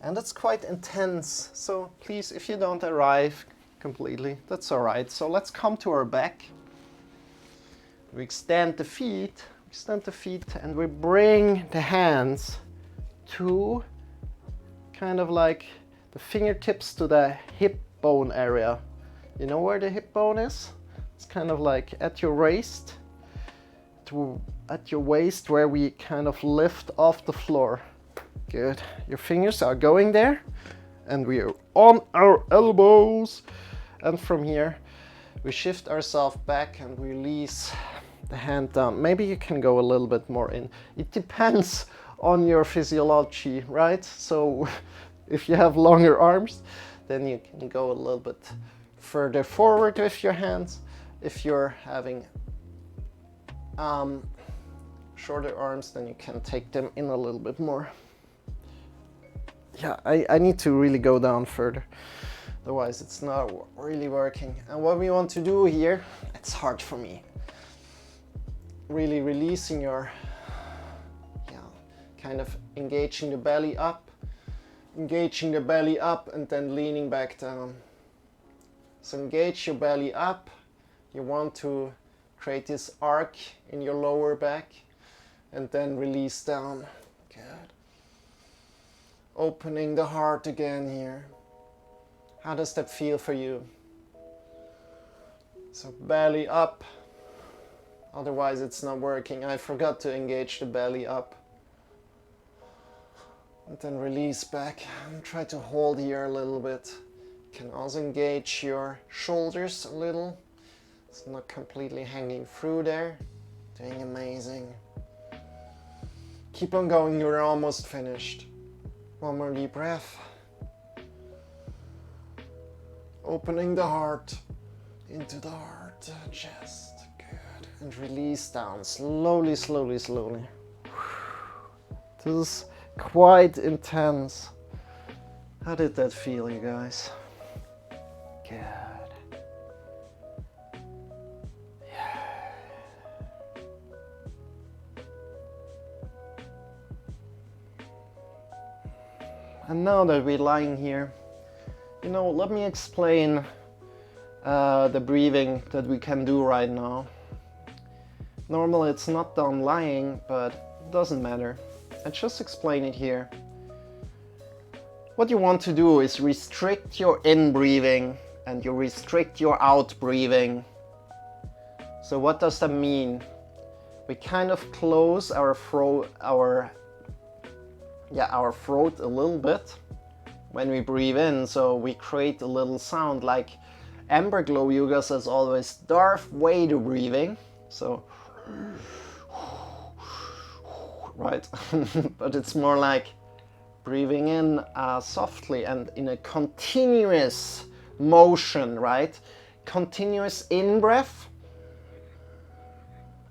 And it's quite intense, so please, if you don't arrive completely, that's all right. So let's come to our back. We extend the feet, and we bring the hands to kind of like the fingertips to the hip bone area. You know where the hip bone is? It's kind of like at your waist, at your waist where we kind of lift off the floor. Good. Your fingers are going there, and we are on our elbows. And from here, we shift ourselves back and release the hand down. Maybe you can go a little bit more in. It depends on your physiology, right? So if you have longer arms, then you can go a little bit further forward with your hands. If you're having shorter arms, then you can take them in a little bit more. Yeah, I need to really go down further, otherwise it's not really working. And what we want to do here, it's hard for me, really releasing your, kind of engaging the belly up, and then leaning back down. So engage your belly up. You want to create this arc in your lower back, and then release down. Good. Opening the heart again here. How does that feel for you? So belly up. Otherwise it's not working. I forgot to engage the belly up. And then release back and try to hold here a little bit. You can also engage your shoulders a little. It's not completely hanging through there. Doing amazing. Keep on going, you're almost finished. One more deep breath. Opening the heart into the heart, chest. Good. And release down slowly, slowly, slowly. This is quite intense. How did that feel, you guys? Good. Yeah. And now that we're lying here, let me explain the breathing that we can do right now. Normally it's not done lying, but it doesn't matter. I just explain it here. What you want to do is restrict your in breathing and you restrict your out breathing. So what does that mean? We kind of close our throat, our throat a little bit when we breathe in, so we create a little sound like Amber Glow Yoga says always, Darth Vader breathing. So, right, but it's more like breathing in softly and in a continuous motion, right? Continuous in breath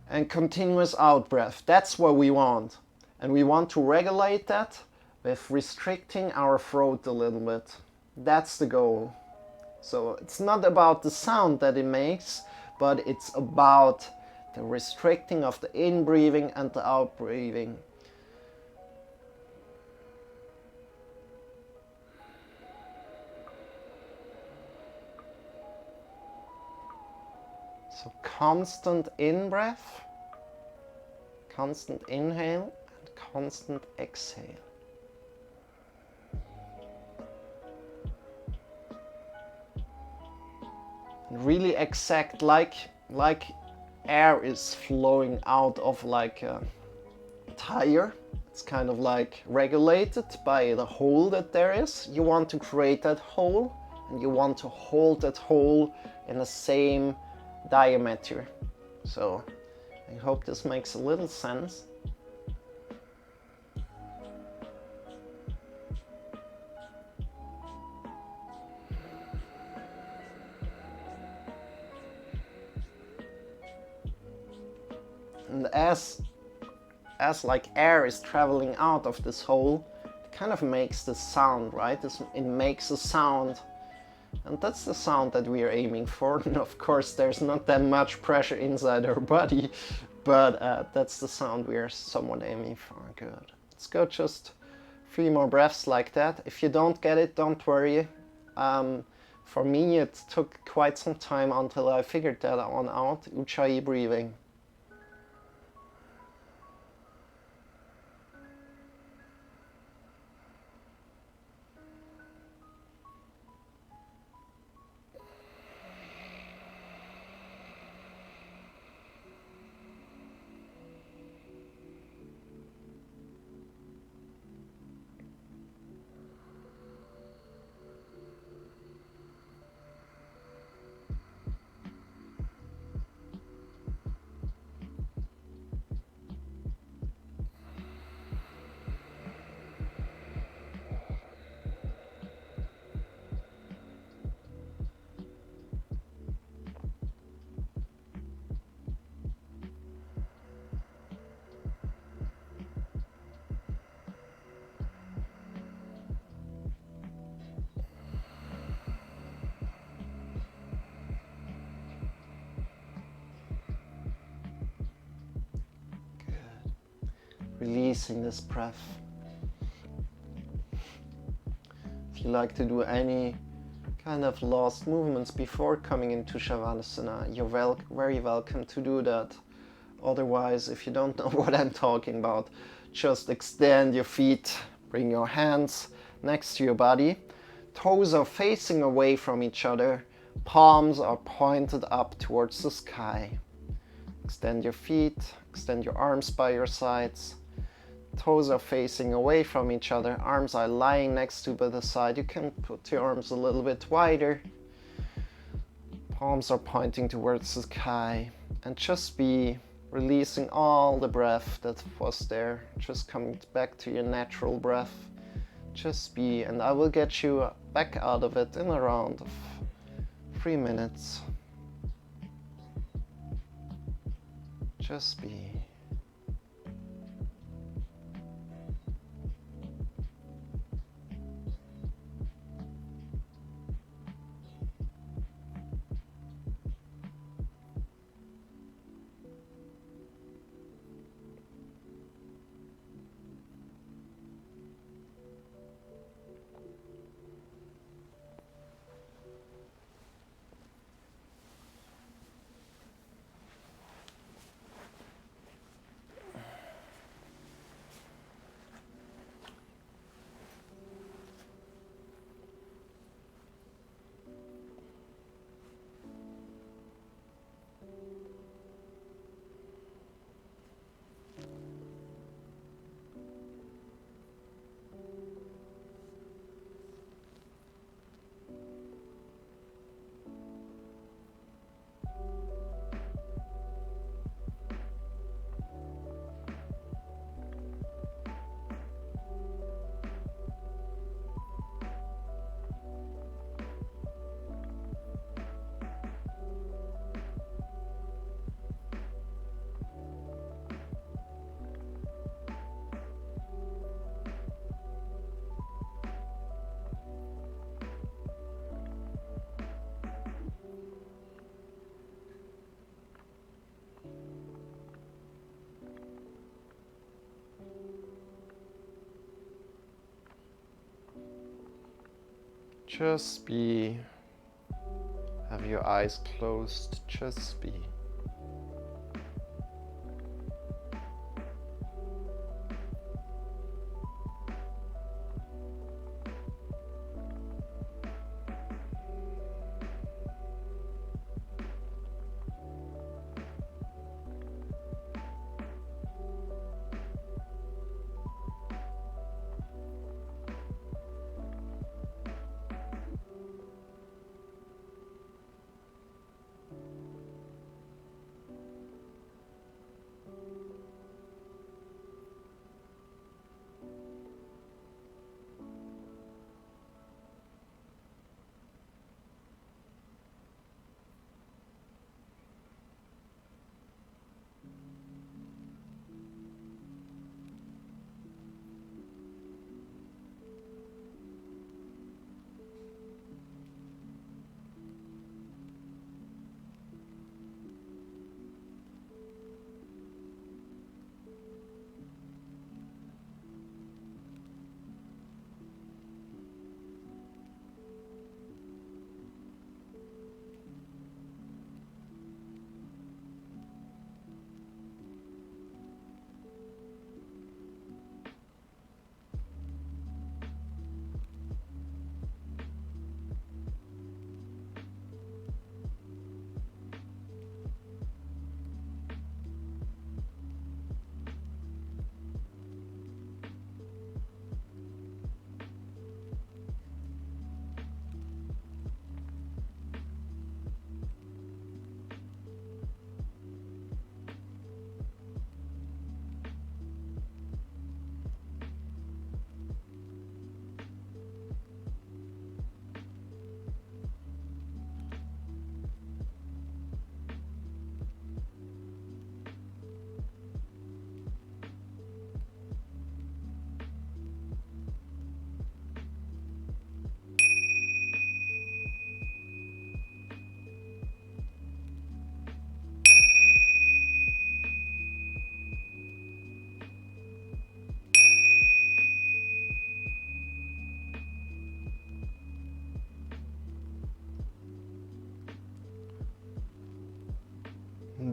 and continuous out breath. That's what we want. And we want to regulate that with restricting our throat a little bit. That's the goal. So it's not about the sound that it makes, but it's about the restricting of the in breathing and the out breathing. So constant in breath, constant inhale, and constant exhale. And really exact, like air is flowing out of like a tire. It's kind of like regulated by the hole that there is. You want to create that hole, and you want to hold that hole in the same diameter. So I hope this makes a little sense. And as like air is traveling out of this hole, it kind of makes the sound, right? It makes a sound. And that's the sound that we are aiming for. And of course, there's not that much pressure inside our body, but that's the sound we are somewhat aiming for. Good. Let's go just 3 more breaths like that. If you don't get it, don't worry. For me, it took quite some time until I figured that one out. Ujjayi breathing. Releasing this breath. If you like to do any kind of last movements before coming into Shavasana, you're very welcome to do that. Otherwise, if you don't know what I'm talking about, just extend your feet, bring your hands next to your body. Toes are facing away from each other. Palms are pointed up towards the sky. Extend your feet, extend your arms by your sides. Toes are facing away from each other. Arms are lying next to the side. You can put your arms a little bit wider. Palms are pointing towards the sky. And just be releasing all the breath that was there. Just coming back to your natural breath. Just be, and I will get you back out of it in around 3 minutes. Just be. Just be. Have your eyes closed. Just be.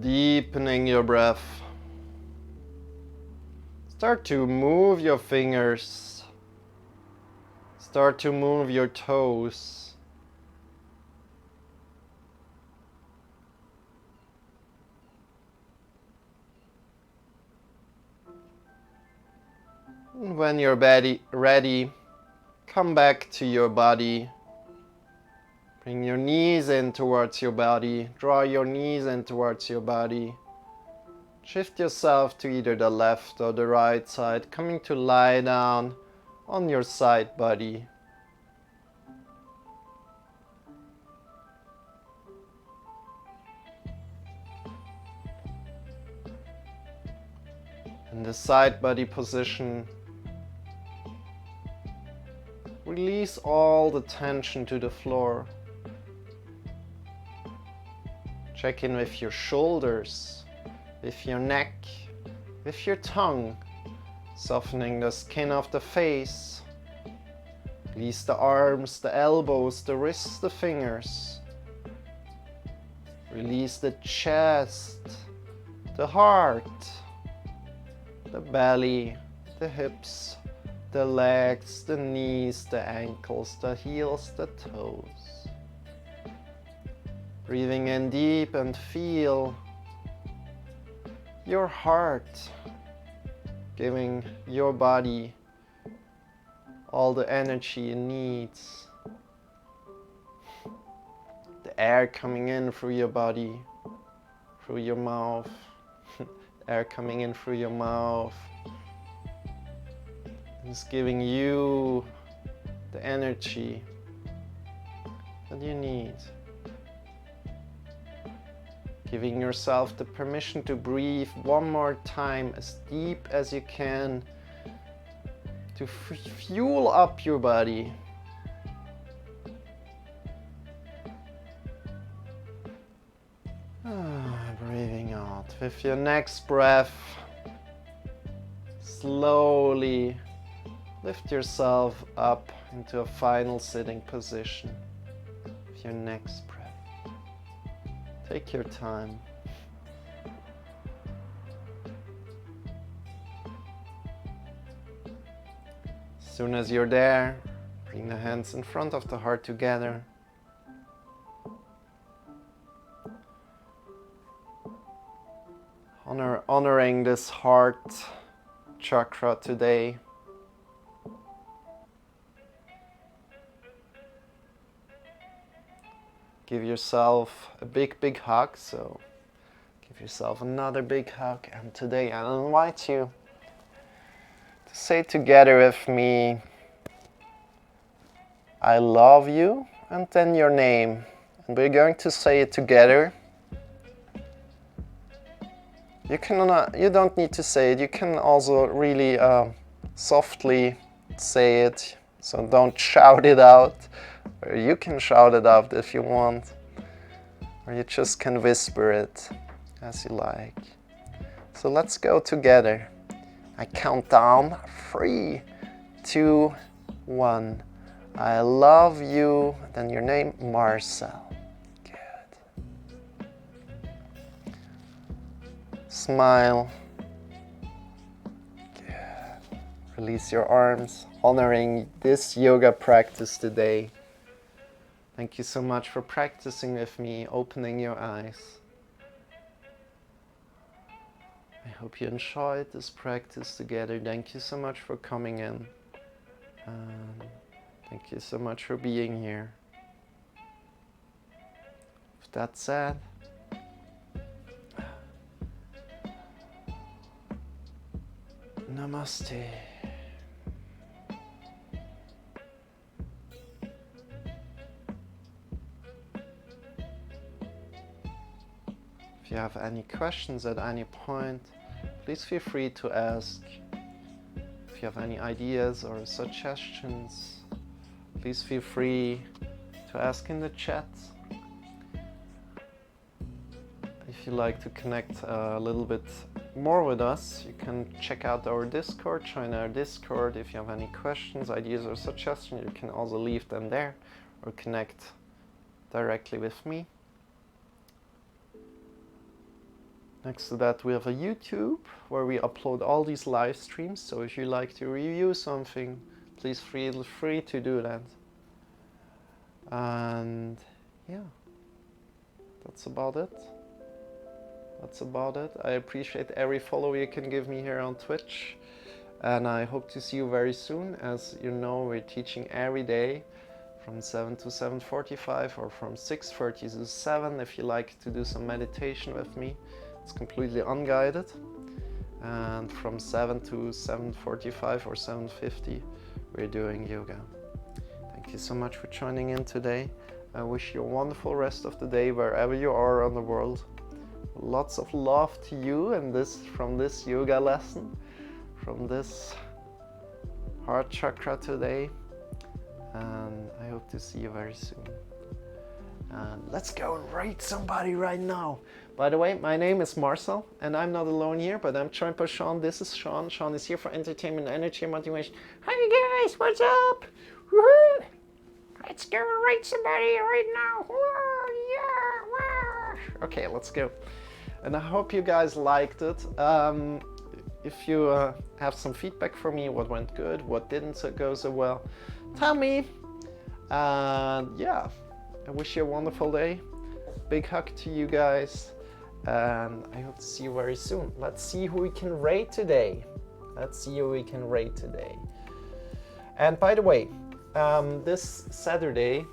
Deepening your breath. Start to move your fingers. Start to move your toes. And when you're ready, come back to your body. Bring your knees in towards your body. Draw your knees in towards your body. Shift yourself to either the left or the right side, coming to lie down on your side body. In the side body position, release all the tension to the floor. Check in with your shoulders, with your neck, with your tongue, softening the skin of the face. Release the arms, the elbows, the wrists, the fingers. Release the chest, the heart, the belly, the hips, the legs, the knees, the ankles, the heels, the toes. Breathing in deep and feel your heart giving your body all the energy it needs. The air coming in through your body, through your mouth. Air coming in through your mouth. It's giving you the energy that you need. Giving yourself the permission to breathe one more time as deep as you can to fuel up your body. Breathing out. With your next breath, slowly lift yourself up into a final sitting position with your next breath. Take your time. As soon as you're there, bring the hands in front of the heart together. Honoring this heart chakra today. Give yourself a big hug, so give yourself another big hug. And today I invite you to say together with me, I love you, and then your name. And we're going to say it together. You don't need to say it. You can also really softly say it. So don't shout it out. Or you can shout it out if you want. Or you just can whisper it as you like. So let's go together. I count down 3, 2, 1. I love you. Then your name, Marcel. Smile. Good. Release your arms, honoring this yoga practice today. Thank you so much for practicing with me, opening your eyes. I hope you enjoyed this practice together. Thank you so much for coming in. Thank you so much for being here. With that said, Namaste. If you have any questions at any point, please feel free to ask. If you have any ideas or suggestions, please feel free to ask in the chat. If you like to connect a little bit more with us, you can check out our Discord, join our Discord. If you have any questions, ideas or suggestions, you can also leave them there or connect directly with me. Next to that, we have a YouTube where we upload all these live streams. So if you like to review something, please feel free to do that. And yeah, that's about it. I appreciate every follow you can give me here on Twitch. And I hope to see you very soon. As you know, we're teaching every day from 7 to 7:45 or from 6:30 to 7. If you like to do some meditation with me, it's completely unguided. And from 7 to 7:45 or 7:50, we're doing yoga. Thank you so much for joining in today. I wish you a wonderful rest of the day wherever you are on the world. Lots of love to you and from this yoga lesson, from this heart chakra today. And I hope to see you very soon. And let's go and rate somebody right now. By the way, my name is Marcel, and I'm not alone here, but I'm joined by Shawn. This is Shawn. Shawn is here for entertainment, energy, and motivation. Hi guys, what's up? Woo-hoo! Let's go and rate somebody right now. Whoa, yeah, wow. Okay, let's go. And I hope you guys liked it. If you have some feedback for me, what went good, what didn't go so well, tell me. And yeah, I wish you a wonderful day. Big hug to you guys. And I hope to see you very soon. Let's see who we can rate today. And by the way, this Saturday,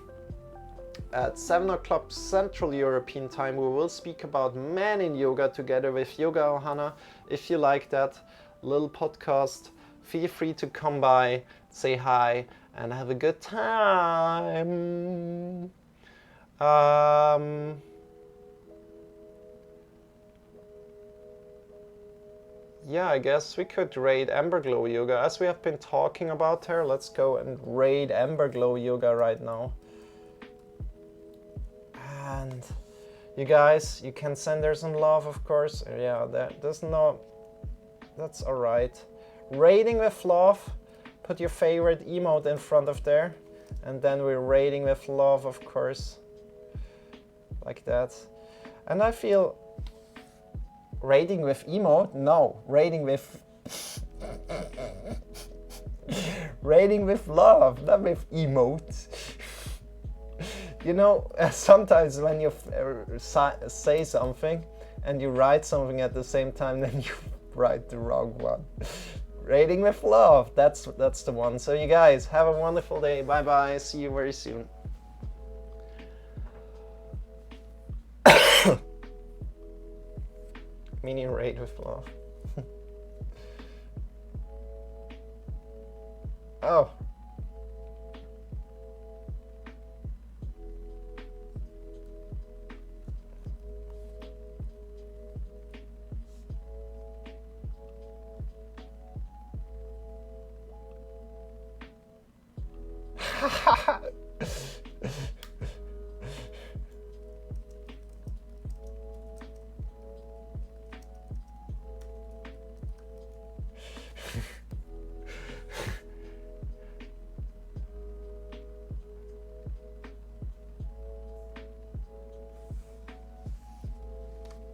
at 7 o'clock Central European Time, we will speak about men in yoga together with Yoga Ohana. If you like that little podcast, feel free to come by, say hi, and have a good time. Yeah, I guess we could raid Amberglow Yoga. As we have been talking about her, let's go and raid Amberglow Yoga right now. And you guys, you can send her some love, of course. Yeah, that's alright. Raiding with love, Put your favorite emote in front of there. And then we're rating with love, of course. Like that. And I feel rating with emote? No, rating with rating with love, not with emote. You know, sometimes when you say something and you write something at the same time, then you write the wrong one. Rating with love, that's the one. So you guys, have a wonderful day. Bye bye, see you very soon. Meaning rate with love. Oh.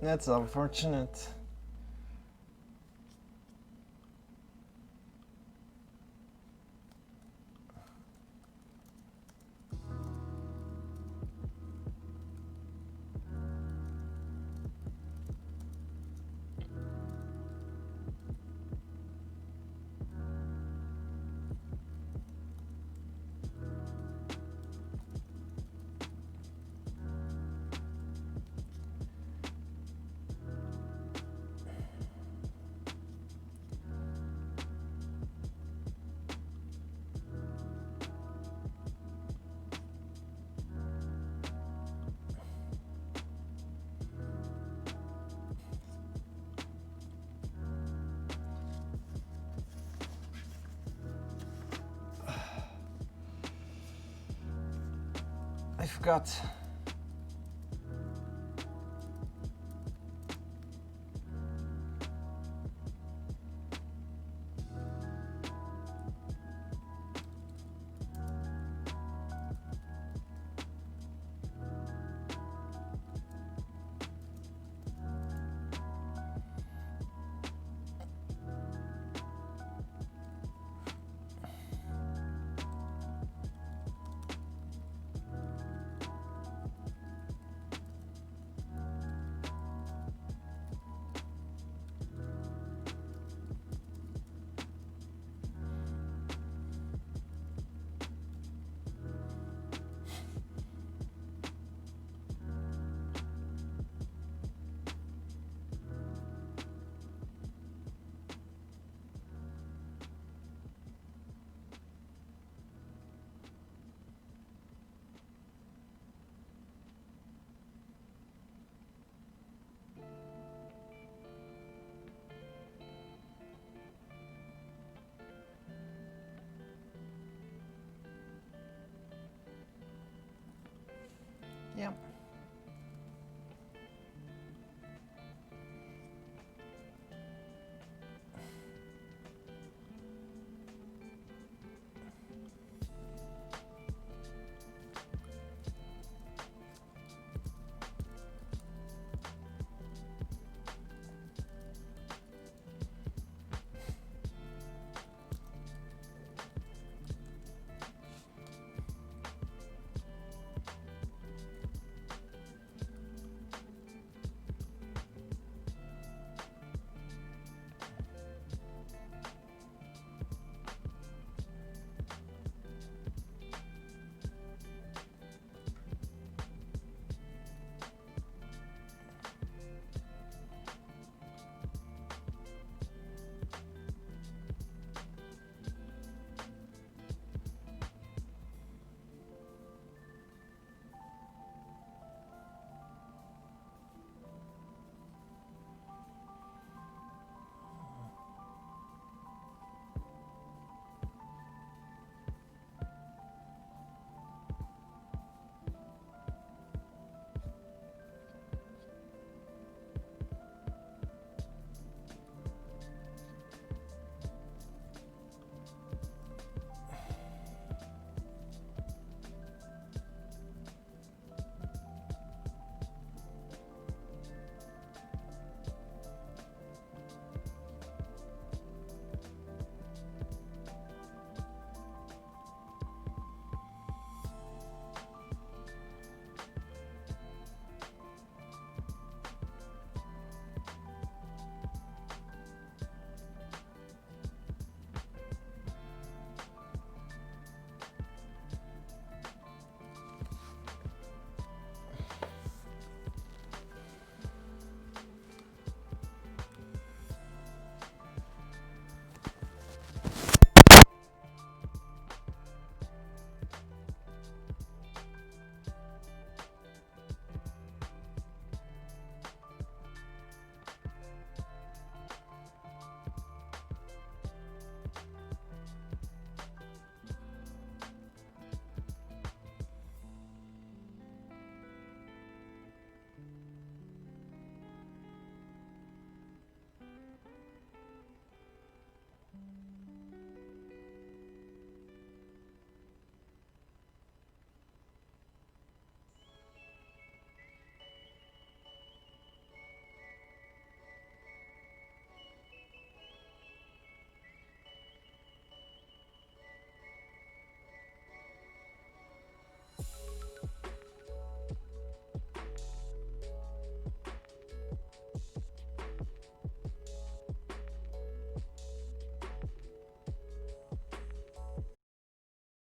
That's unfortunate. I forgot. Yeah.